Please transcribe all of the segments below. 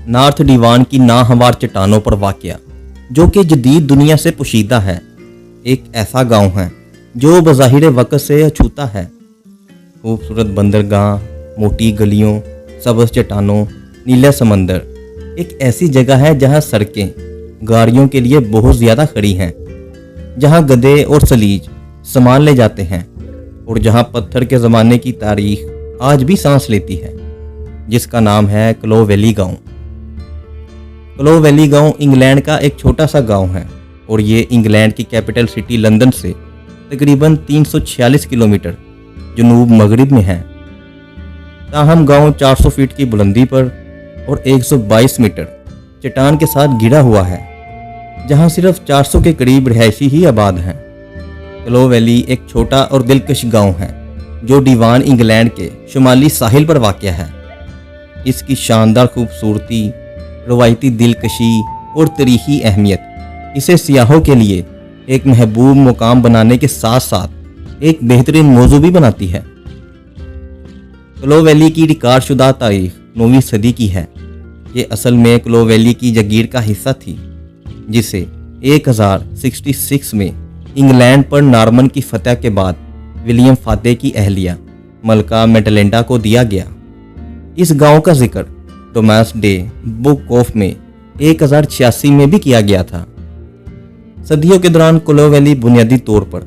North Devon की नाहमवार चट्टानों पर वाक़या, जो कि जदीद दुनिया से पोशीदा है, एक ऐसा गांव है जो बज़ाहिर वक़्त से अछूता है। खूबसूरत बंदरगाह, मोटी गलियों, सब्ज़ चट्टानों, नीला समंदर, एक ऐसी जगह है जहां सड़कें गाड़ियों के लिए बहुत ज़्यादा खड़ी हैं, जहां गधे और सलीज सामान ले जाते हैं और जहां पत्थर के ज़माने की तारीख आज भी सांस लेती है, जिसका नाम है क्लो वैली गांव। क्लो वैली गांव इंग्लैंड का एक छोटा सा गांव है और ये इंग्लैंड की कैपिटल सिटी लंदन से तकरीबन 346 किलोमीटर जनूब मगरिब में है। ताहम गांव 400 फीट की बुलंदी पर और 122 मीटर चट्टान के साथ घिरा हुआ है, जहां सिर्फ 400 के करीब रिहायशी ही आबाद हैं। क्लो वैली एक छोटा और दिलकश गांव है जो डिवान इंग्लैंड के शुमाली साहिल पर वाक़या है। इसकी शानदार खूबसूरती, रवायती दिलकशी और तारीखी अहमियत इसे सियाहों के लिए एक महबूब मुकाम बनाने के साथ साथ एक बेहतरीन मौजू भी बनाती है। क्लो वैली की रिकॉर्डशुदा तारीख 9वीं सदी की है। ये असल में क्लो वैली की जागीर का हिस्सा थी, जिसे 1066 में इंग्लैंड पर नॉर्मन की फतह के बाद विलियम फातेह की अहलिया मलका मेटलेंडा को दिया गया। इस गांव का जिक्र टॉमस डे बुक ऑफ में 1086 में भी किया गया था। सदियों के दौरान क्लो वैली बुनियादी तौर पर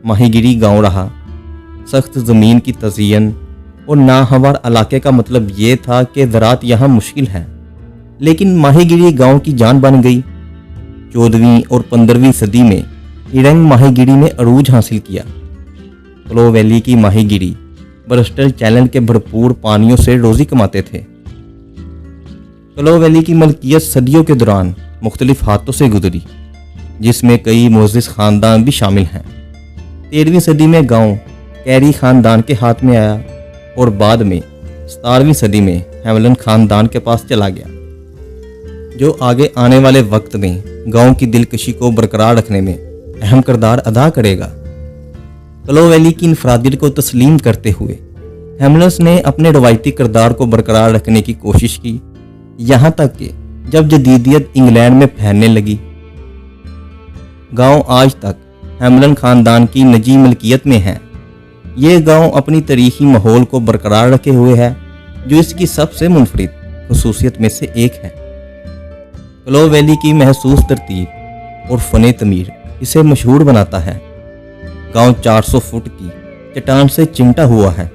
माहीगिरी गांव रहा। सख्त ज़मीन की तज़यीन और नाहवार इलाके का मतलब ये था कि ज़राअत यहाँ मुश्किल है, लेकिन माहीगिरी गांव की जान बन गई। 14वीं और 15वीं सदी में हिरंग माहीगिरी ने अरूज हासिल किया। क्लो वैली की माहीगिरी ब्रिस्टल चैनल के भरपूर पानियों से रोज़ी कमाते थे। क्लो वैली की मलकियत सदियों के दौरान मुख्तलिफ हाथों से गुजरी, जिसमें कई मोअज़्ज़िज़ ख़ानदान भी शामिल हैं। 13वीं सदी में गांव कैरी ख़ानदान के हाथ में आया और बाद में 17वीं सदी में हैमलन ख़ानदान के पास चला गया, जो आगे आने वाले वक्त में गांव की दिलकशी को बरकरार रखने में अहम किरदार अदा करेगा। क्लो वैली की इनफरादियत को तस्लीम करते हुए हैमलन्स ने अपने रवायती किरदार को बरकरार रखने की कोशिश की, यहाँ तक कि जब जदीदियत इंग्लैंड में फैलने लगी। गांव आज तक हैमलन ख़ानदान की निजी मलकियत में है। ये गांव अपनी तारीखी माहौल को बरकरार रखे हुए है, जो इसकी सबसे मुनफरिद खसूसियत में से एक है। क्लो वैली की महसूस तरतीब और फ़न तमीर इसे मशहूर बनाता है। गांव 400 फुट की चट्टान से चिमटा हुआ है।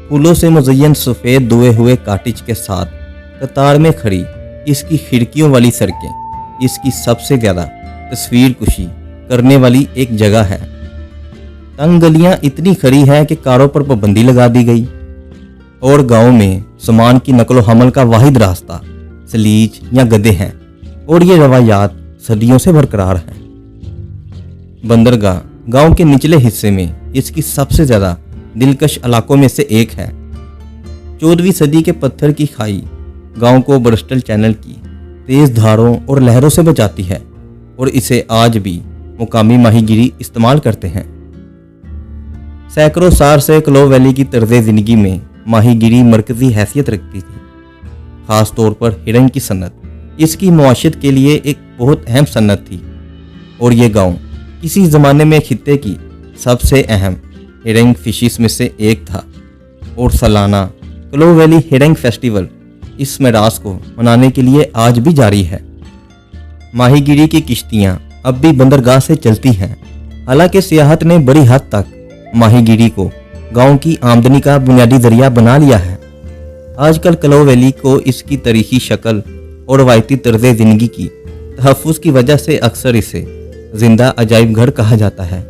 फूलों से मुज़य्यन सफ़ेद धोए हुए काटेज के साथ कतार में खड़ी इसकी खिड़कियों वाली सड़कें इसकी सबसे ज़्यादा तस्वीर कुशी करने वाली एक जगह है। तंग गलियां इतनी खड़ी हैं कि कारों पर पाबंदी लगा दी गई और गांव में सामान की नकलो हमल का वाहिद रास्ता सलीज या गधे हैं और ये रवायात सदियों से बरकरार हैं। बंदरगाह गांव के निचले हिस्से में इसकी सबसे ज़्यादा दिलकश इलाकों में से एक है। 14वीं सदी के पत्थर की खाई गांव को ब्रिस्टल चैनल की तेज़ धारों और लहरों से बचाती है और इसे आज भी मुकामी माहीगिरी इस्तेमाल करते हैं। सैकड़ों साल से क्लो वैली की तर्ज़ ज़िंदगी में माहीगिरी मरकज़ी हैसियत रखती थी। ख़ास तौर पर हिरंग की सन्नत इसकी मुआशत के लिए एक बहुत अहम सन्नत थी और ये गांव किसी ज़माने में खित्ते की सबसे अहम हिरंग फिशिस में से एक था और सालाना क्लो वैली हिरंग फेस्टिवल इस मेरास को मनाने के लिए आज भी जारी है। माहीगिरी की किश्तियां अब भी बंदरगाह से चलती हैं। हालांकि सियाहत ने बड़ी हद तक माहीगिरी को गांव की आमदनी का बुनियादी जरिया बना लिया है। आजकल क्लो वैली को इसकी तारीखी शक्ल और रवायती तर्ज़ ज़िंदगी की तहफ़्फ़ुज़ की वजह से अक्सर इसे जिंदा अजायब घर कहा जाता है।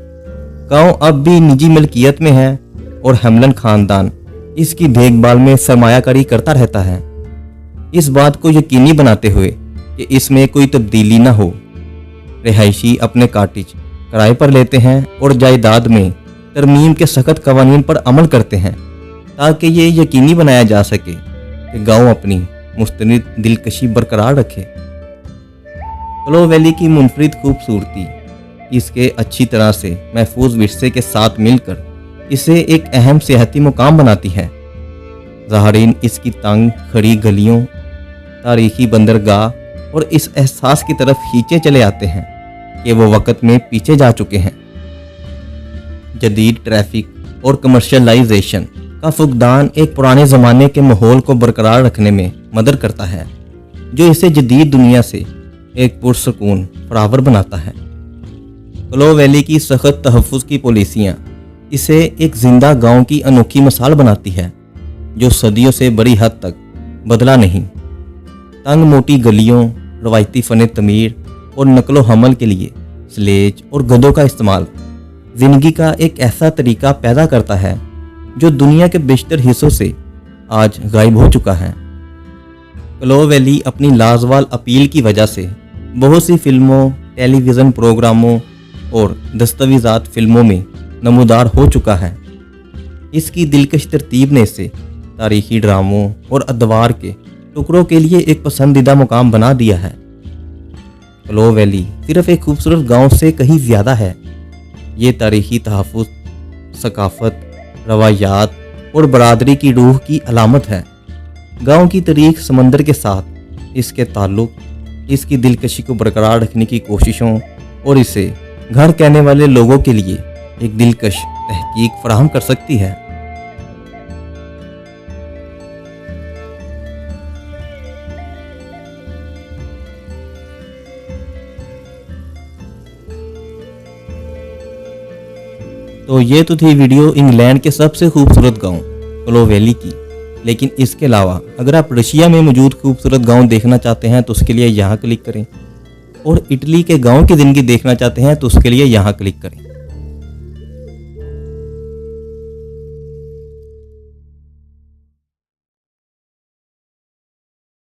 गांव अब भी निजी मलकियत में है और हैमलन ख़ानदान इसकी देखभाल में सरमायाकारी करता रहता है, इस बात को यकीनी बनाते हुए कि इसमें कोई तब्दीली न हो। रिहायशी अपने काटेज किराए पर लेते हैं और जायदाद में तरमीम के सख्त कवानीन पर अमल करते हैं, ताकि ये यकीनी बनाया जा सके कि गांव अपनी मुस्तनिद दिलकशी बरकरार रखे। क्लो वैली की मुनफरिद खूबसूरती इसके अच्छी तरह से महफूज विरसे के साथ मिलकर इसे एक अहम सियाहती मुकाम बनाती है। ज़ाहरीन इसकी तंग खड़ी गलियों, तारीखी बंदरगाह और इस एहसास की तरफ खींचे चले आते हैं कि वो वक्त में पीछे जा चुके हैं। जदीद ट्रैफिक और कमर्शलाइजेशन का फुकदान एक पुराने ज़माने के माहौल को बरकरार रखने में मदद करता है, जो इसे जदीद दुनिया से एक पुरसकून फरावर बनाता है। क्लो वैली की सख्त तहफ़्फ़ुज़ की पॉलिसियाँ इसे एक जिंदा गांव की अनोखी मिसाल बनाती है, जो सदियों से बड़ी हद तक बदला नहीं। तंग मोटी गलियों, रवायती फ़न तमीर और नकलो हमल के लिए स्लेज और गधों का इस्तेमाल ज़िंदगी का एक ऐसा तरीका पैदा करता है जो दुनिया के बेशतर हिस्सों से आज गायब हो चुका है। क्लो वैली अपनी लाजवाल अपील की वजह से बहुत सी फिल्मों, टेलीविज़न प्रोग्रामों और दस्तावेज़ात फिल्मों में नमूदार हो चुका है। इसकी दिलकश तरतीब ने इसे तारीखी ड्रामों और अदवार के टुकड़ों के लिए एक पसंदीदा मुकाम बना दिया है। क्लो वैली सिर्फ एक खूबसूरत गांव से कहीं ज़्यादा है। ये तारीखी तहफ़्फ़ुज़, सकाफ़त, रवायात और बरादरी की रूह की अलामत है। गांव की तारीख समंदर के साथ इसके ताल्लुक़, इसकी दिलकशी को बरकरार रखने की कोशिशों और इसे घर कहने वाले लोगों के लिए एक दिलकश तहकीक फराहम कर सकती है। तो ये तो थी वीडियो इंग्लैंड के सबसे खूबसूरत गांव क्लो वैली की। लेकिन इसके अलावा अगर आप रशिया में मौजूद खूबसूरत गांव देखना चाहते हैं तो उसके लिए यहाँ क्लिक करें, और इटली के गांव की ज़िंदगी देखना चाहते हैं तो उसके लिए यहाँ क्लिक करें।